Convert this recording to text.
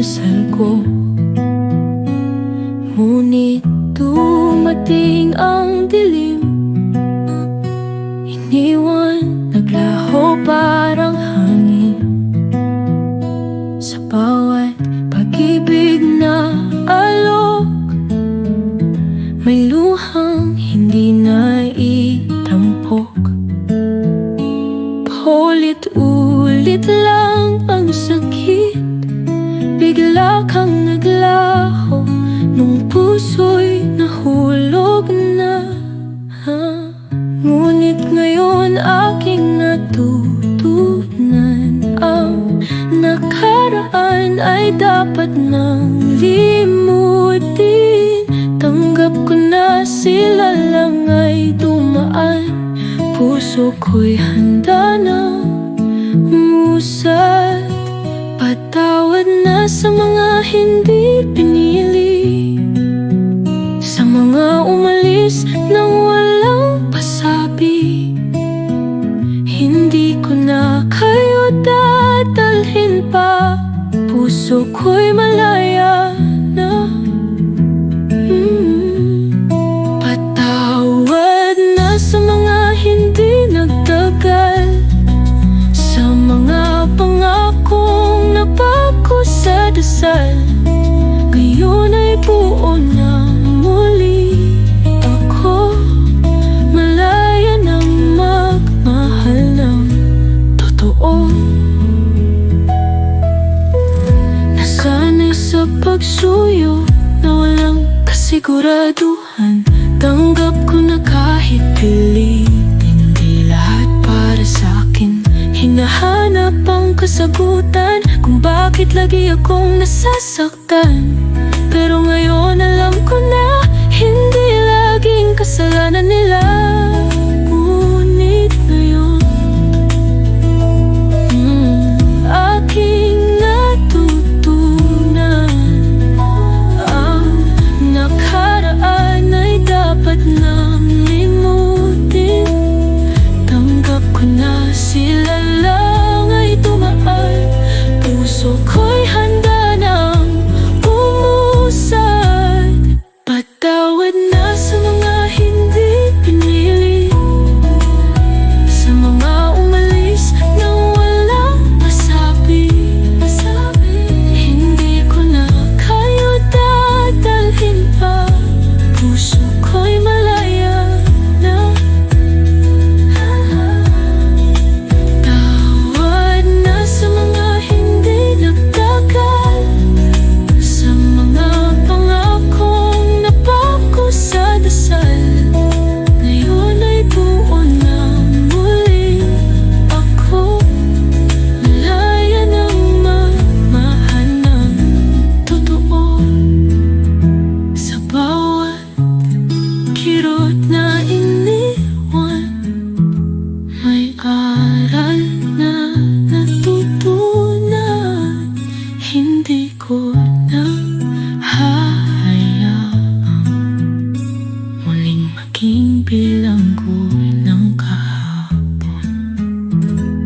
dasal ko. Ngunit dumating ang dilim, iniwan, naglaho parang hangin. Sa bawat pag-ibig na alok, may luhang hindi naitampok. Paulit-ulit lang ang sakit, bigla kang naglaho nung puso'y nahulog na. Ngunit ngayon aking natutunan, ang nakaraan ay dapat nang limutin. Tanggap ko na sila lang ay dumaan, puso ko'y handa na umusad. Patawad na sa mga hindi pinili, sa mga umalis nang walang pasabi. Hindi ko na kayo dadalhin pa, puso ko'y malaya na. Patawad na sa mga hindi nagtagal, sa mga pangakong nabago sa dasal. Ngayon ay buo na muli ako, malaya nang magmahal ng totoo. Nasanay sa pagsuyo na walang kasiguraduhan. Tanggap ko na kahit pilit, hindi lahat para sa'kin. Hinahanap ang kasagutan kung bakit lagi akong nasasaktan. Pero ngayon alam ko na hindi laging kasalanan nila.